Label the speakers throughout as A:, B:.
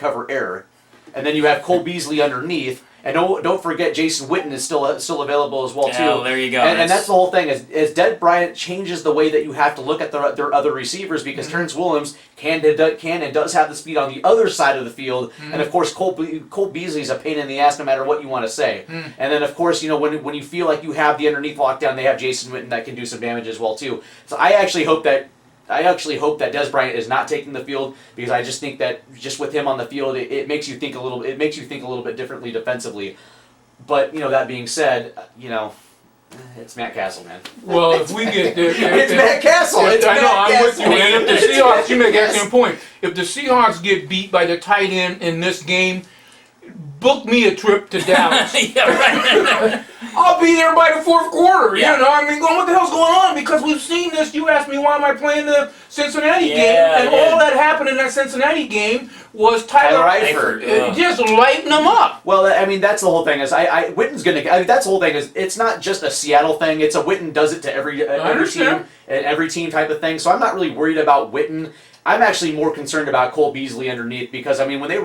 A: cover error. And then you have Cole Beasley underneath. And don't forget, Jason Witten is still available as well too.
B: Oh, there you go.
A: And that's the whole thing. As Des Bryant changes the way that you have to look at their other receivers, because Terrence Williams can and does have the speed on the other side of the field, and of course Cole Beasley is a pain in the ass no matter what you want to say. And then of course when you feel like you have the underneath lockdown, they have Jason Witten that can do some damage as well too. So I actually hope that Des Bryant is not taking the field, because I just think that just with him on the field, it makes you think a little bit differently defensively. But that being said, it's Matt Castle, man.
C: Well, if we get
A: it's Matt Castle.
C: I'm with you. And if the Seahawks, you make an excellent point. If the Seahawks get beat by the tight end in this game, book me a trip to Dallas.
B: Yeah, right.
C: I'll be there by the fourth quarter.
B: Yeah.
C: Going, what the hell's going on? Because we've seen this. You asked me why am I playing the Cincinnati game, and all that happened in that Cincinnati game was Tyler
A: Eifert.
C: Just lighting them up.
A: Well, that's the whole thing. Is Witten's gonna. That's the whole thing. Is it's not just a Seattle thing. It's a Witten does it to every team and every team type of thing. So I'm not really worried about Witten. I'm actually more concerned about Cole Beasley underneath, because when they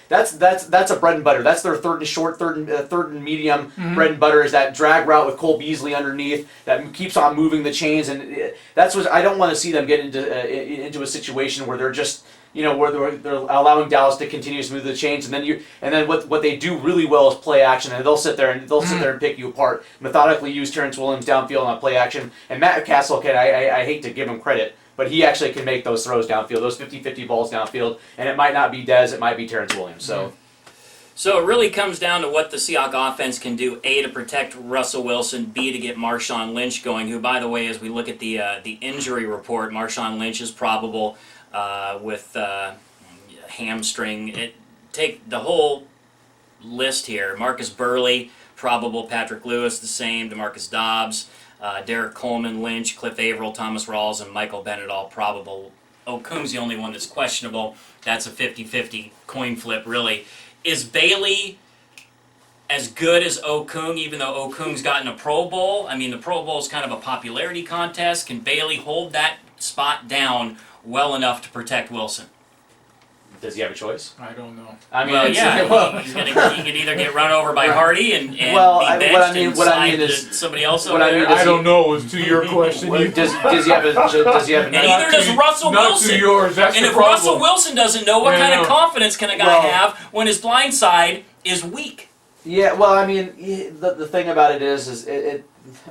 A: that's a bread and butter. That's their third and short, third and medium bread and butter, is that drag route with Cole Beasley underneath that keeps on moving the chains, and that's what I don't want to see them get into a situation where they're just where they're allowing Dallas to continue to move the chains, and then what they do really well is play action, and they'll sit there and pick you apart, methodically use Terrence Williams downfield on play action, and Matt Castle I hate to give him credit, but he actually can make those throws downfield, those 50-50 balls downfield, and it might not be Dez, it might be Terrence Williams.
B: So it really comes down to what the Seahawks offense can do, A, to protect Russell Wilson, B, to get Marshawn Lynch going, who, by the way, as we look at the injury report, Marshawn Lynch is probable with hamstring. Take the whole list here. Marcus Burley, probable. Patrick Lewis, the same. DeMarcus Dobbs. Derek Coleman, Lynch, Cliff Averill, Thomas Rawls, and Michael Bennett all probable. Okung's the only one that's questionable. That's a 50-50 coin flip, really. Is Bailey as good as Okung, even though Okung's gotten a Pro Bowl? I mean, the Pro Bowl is kind of a popularity contest. Can Bailey hold that spot down well enough to protect Wilson?
A: Does he have a choice?
C: I don't know.
B: He can either get run over by Hardy and be benched and somebody else over there.
C: I don't know. Is to your question.
A: Does he have a?
B: And either does Russell Wilson.
C: Not to yours. That's
B: and
C: the
B: if
C: problem.
B: Russell Wilson doesn't know, what kind of confidence can a guy have when his blind side is weak?
A: Yeah. Well, the thing about it is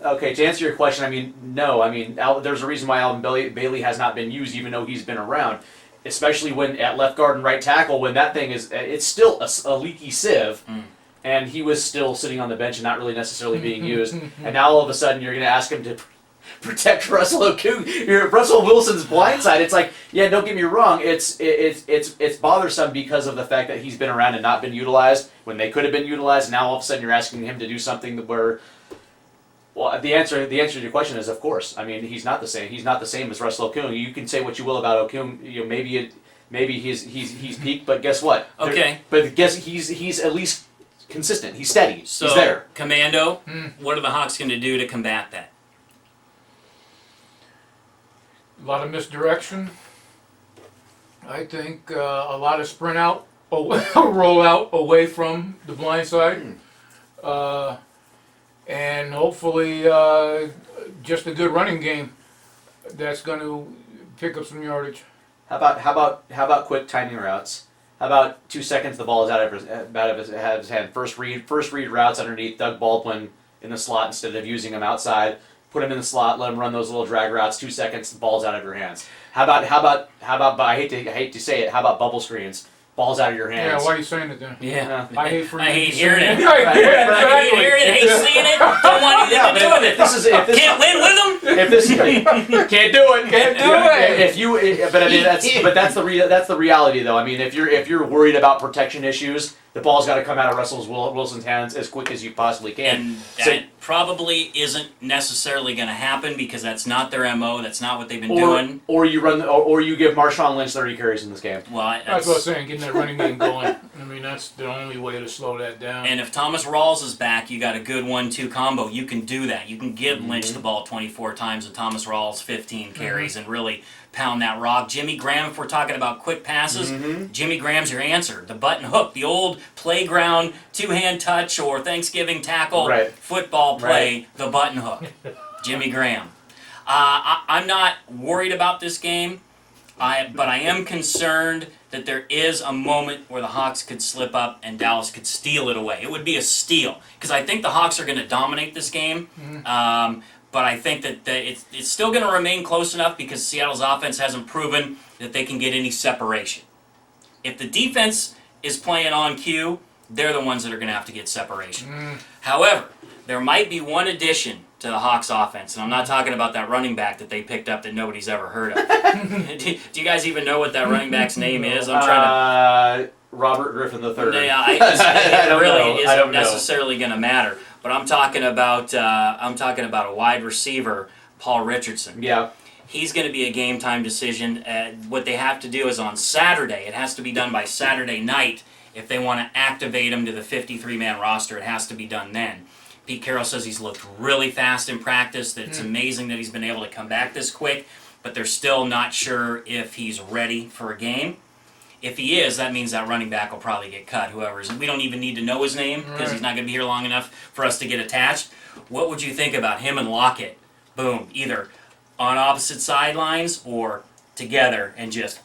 A: okay, to answer your question, no. There's a reason why Alvin Bailey has not been used, even though he's been around. Especially when at left guard and right tackle, when that thing it's still a leaky sieve, and he was still sitting on the bench and not really necessarily being used. And now all of a sudden you're going to ask him to protect Russell Wilson's blind side. It's like, yeah, don't get me wrong, it's bothersome because of the fact that he's been around and not been utilized when they could have been utilized. And now all of a sudden you're asking him to do something where. Well, the answer to your question is, of course. He's not the same. He's not the same as Russell Okung. You can say what you will about Okung. Maybe he's peaked, but guess what?
B: Okay.
A: But guess he's at least consistent. He's steady.
B: So,
A: he's there.
B: Commando, what are the Hawks going to do to combat that?
C: A lot of misdirection. I think a lot of sprint out, roll out away from the blind side. And hopefully just a good running game that's going to pick up some yardage.
A: How about quick timing routes? How about 2 seconds the ball is out of his hand? First read routes underneath Doug Baldwin in the slot instead of using him outside. Put him in the slot, let him run those little drag routes. 2 seconds, the ball's out of your hands. How about? I hate to say it. How about bubble screens? Ball's out of your hands.
C: Yeah, why are you saying it then?
B: Yeah.
C: I hate
B: hearing it.
C: I
B: hate hearing it. Hate seeing it. Don't want anything to do with it. Can't win with them.
A: If this can't do it. That's the reality though. If you're worried about protection issues, the ball's got to come out of Russell Wilson's hands as quick as you possibly can.
B: And that probably isn't necessarily going to happen because that's not their MO. That's not what they've been doing.
A: Or you give Marshawn Lynch 30 carries in this game.
B: Well,
C: that's what I'm saying. Getting that running game going. That's the only way to slow that down.
B: And if Thomas Rawls is back, you got a good 1-2 combo. You can do that. You can give Lynch the ball 24 times and Thomas Rawls 15 carries and really pound that rock. Jimmy Graham, if we're talking about quick passes, Jimmy Graham's your answer. The button hook, the old playground two-hand touch or Thanksgiving tackle football play, the button hook. Jimmy Graham. I'm not worried about this game, but I am concerned that there is a moment where the Hawks could slip up and Dallas could steal it away. It would be a steal, because I think the Hawks are going to dominate this game, but I think that it's still going to remain close enough because Seattle's offense hasn't proven that they can get any separation. If the defense is playing on cue, they're the ones that are going to have to get separation. However, there might be one addition to the Hawks offense, and I'm not talking about that running back that they picked up that nobody's ever heard of. Do you guys even know what that running back's name is? I'm trying to...
A: Robert Griffin III.
B: Yeah, it really isn't necessarily going to matter. But I'm talking about a wide receiver, Paul Richardson.
A: Yeah.
B: He's going to be a game time decision. What they have to do is on Saturday. It has to be done by Saturday night. If they want to activate him to the 53-man roster, it has to be done then. Pete Carroll says he's looked really fast in practice, that it's amazing that he's been able to come back this quick, but they're still not sure if he's ready for a game. If he is, that means that running back will probably get cut, whoever's. We don't even need to know his name because he's not going to be here long enough for us to get attached. What would you think about him and Lockett? Boom, either on opposite sidelines or together and just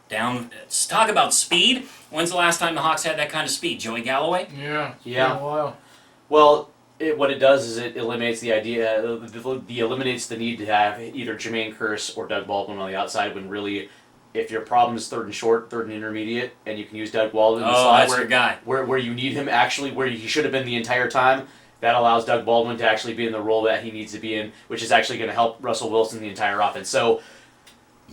B: down. Let's talk about speed. When's the last time the Hawks had that kind of speed? Joey Galloway?
C: Yeah.
A: Yeah.
C: Been a while.
A: Well, what it does is it eliminates the idea, eliminates the need to have either Jermaine Kearse or Doug Baldwin on the outside when really, if your problem is third and short, third and intermediate, and you can use Doug Baldwin in the slot
B: that's your guy.
A: Where you need him actually, where he should have been the entire time, that allows Doug Baldwin to actually be in the role that he needs to be in, which is actually going to help Russell Wilson the entire offense. So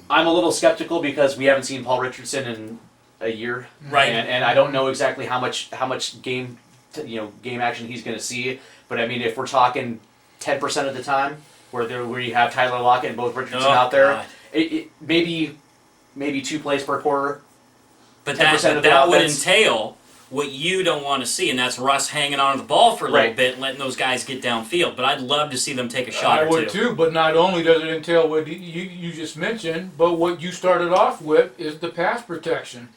A: I'm a little skeptical because we haven't seen Paul Richardson in a year,
B: right?
A: And I don't know exactly how much game action he's going to see. But I mean, if we're talking 10% of the time, where you have Tyler Lockett and both Richardson out there, it maybe 2 plays per quarter.
B: But that would entail what you don't want to see, and that's Russ hanging on to the ball for a little bit, letting those guys get downfield. But I'd love to see them take a shot or two.
C: I would too, but not only does it entail what you just mentioned, but what you started off with is the pass protection.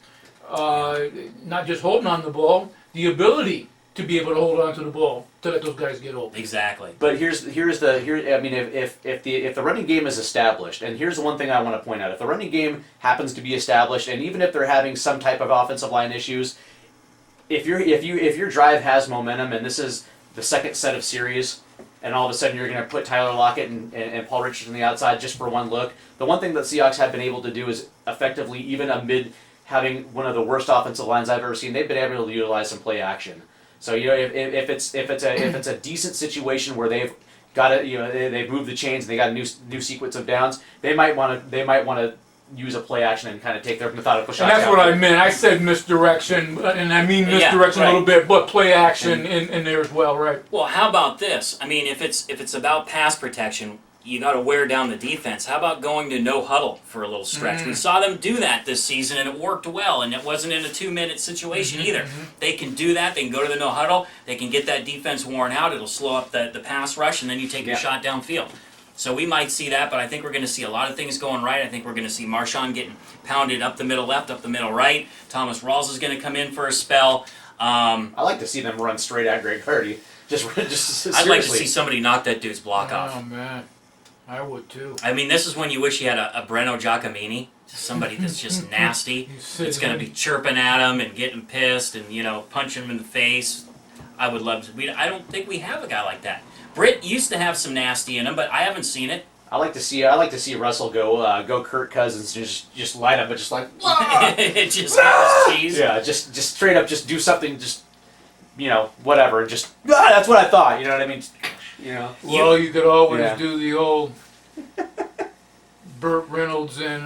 C: Not just holding on the ball, the ability to be able to hold on to the ball to let those guys get open.
B: Exactly.
A: But if the running game is established, and here's the one thing I want to point out: if the running game happens to be established, and even if they're having some type of offensive line issues, if your drive has momentum, and this is the second set of series, and all of a sudden you're going to put Tyler Lockett and Paul Richardson on the outside just for one look, the one thing that Seahawks have been able to do is effectively, even amid having one of the worst offensive lines I've ever seen, they've been able to utilize some play action. So if it's a decent situation where they've got they've moved the chains and they got a new sequence of downs, they might want to use a play action and kind of take their methodical shots.
C: And that's what I meant. I said misdirection, and I mean misdirection a little bit, but play action in there as well, right?
B: Well, how about this? I mean, if it's about pass protection, you got to wear down the defense. How about going to no huddle for a little stretch? We saw them do that this season, and it worked well, and it wasn't in a 2-minute situation either. They can do that. They can go to the no huddle. They can get that defense worn out. It'll slow up the pass rush, and then you take your shot downfield. So we might see that, but I think we're going to see a lot of things going right. I think we're going to see Marshawn getting pounded up the middle left, up the middle right. Thomas Rawls is going to come in for a spell.
A: I like to see them run straight at Greg Hardy. Just seriously.
B: I'd like to see somebody knock that dude's block off.
C: Oh, man. I would too.
B: I mean, this is when you wish you had a Breno Giacomini, somebody that's just nasty. It's going to be chirping at him and getting pissed and, punching him in the face. I would love to. I don't think we have a guy like that. Britt used to have some nasty in him, but I haven't seen it.
A: I like to see Russell go Kirk Cousins, just light up, but just like
B: just cheese.
A: Yeah, just straight up, just do something, just whatever, and just that's what I thought. You know what I mean?
C: Well, you could always do the old Burt Reynolds and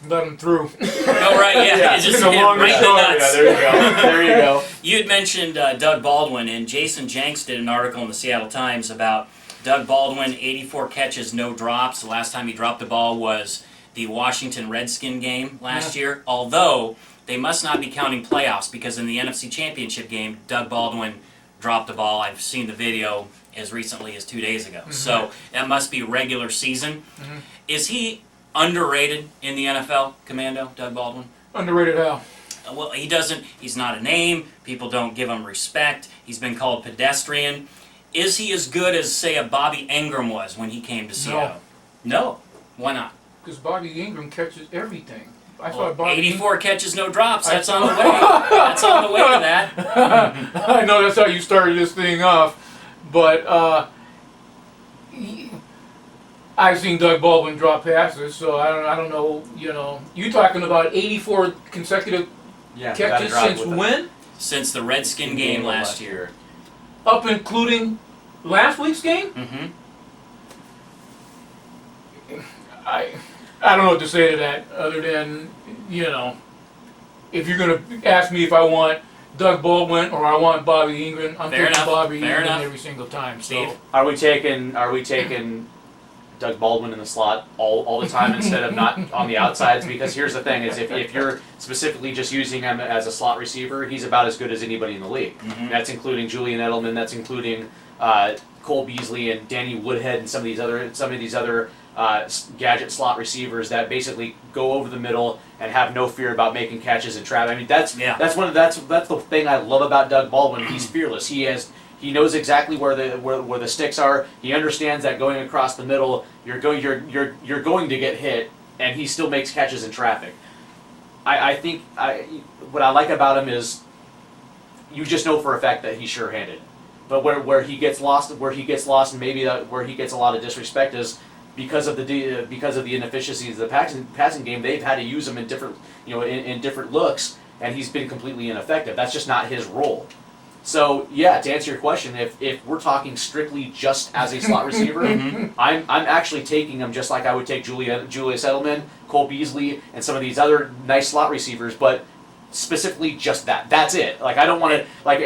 C: let him through.
B: Oh, right, yeah. Just
C: right in the nuts.
A: Yeah, there you go. There you go.
B: You had mentioned Doug Baldwin, and Jason Jenks did an article in the Seattle Times about Doug Baldwin, 84 catches, no drops. The last time he dropped the ball was the Washington Redskin game last year, although they must not be counting playoffs because in the NFC Championship game, Doug Baldwin dropped the ball. I've seen the video as recently as 2 days ago. So that must be regular season. Is he underrated in the NFL, Commando, Doug Baldwin?
C: Underrated how?
B: Well, he's not a name. People don't give him respect. He's been called pedestrian. Is he as good as, say, a Bobby Ingram was when he came to Seattle? No. Why not?
C: Because Bobby Ingram catches everything. I
B: Well,
C: thought Bobby
B: 84 catches, no drops. That's on the way. That's on the way to that.
C: I know that's how you started this thing off, but I've seen Doug Baldwin drop passes, so I don't know. You know, you talking about 84 consecutive
A: Yeah,
C: catches since when?
B: Since the Redskin game last year.
C: Up including last week's game?
B: Mm-hmm.
C: I don't know what to say to that other than, you know, if you're going to ask me if I want Doug Baldwin or I want Bobby Ingram, I'm
B: Fair
C: taking
B: enough.
C: Bobby
B: Fair
C: Ingram
B: enough.
C: every single time.
B: Steve?
C: So
A: Are we taking Doug Baldwin in the slot all the time instead of not on the outsides? Because here's the thing: is if you're specifically just using him as a slot receiver, he's about as good as anybody in the league.
B: Mhm.
A: That's including Julian Edelman. That's including Cole Beasley and Danny Woodhead and some of these other gadget slot receivers that basically go over the middle and have no fear about making catches and trap. I mean, that's the thing I love about Doug Baldwin. He's fearless. He knows exactly where the sticks are. He understands that going across the middle, you're going to get hit, and he still makes catches in traffic. I think what I like about him is you just know for a fact that he's sure-handed. But where he gets lost, and maybe where he gets a lot of disrespect is because of the inefficiencies of the passing game. They've had to use him in different looks, and he's been completely ineffective. That's just not his role. So yeah, to answer your question, if we're talking strictly just as a slot receiver, I'm actually taking him just like I would take Julius Edelman, Cole Beasley, and some of these other nice slot receivers, but specifically just that. That's it. Like I don't want to have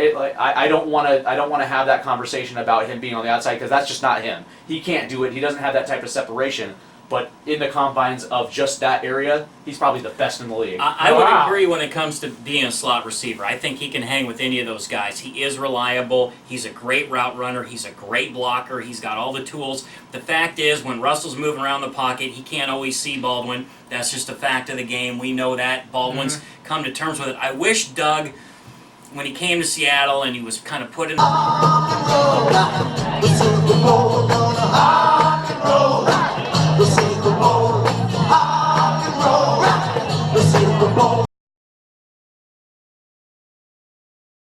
A: that conversation about him being on the outside because that's just not him. He can't do it. He doesn't have that type of separation. But in the confines of just that area, he's probably the best in the league.
B: I would agree when it comes to being a slot receiver. I think he can hang with any of those guys. He is reliable. He's a great route runner. He's a great blocker. He's got all the tools. The fact is, when Russell's moving around the pocket, he can't always see Baldwin. That's just a fact of the game. We know that. Baldwin's come to terms with it. I wish Doug, when he came to Seattle and he was kind of put in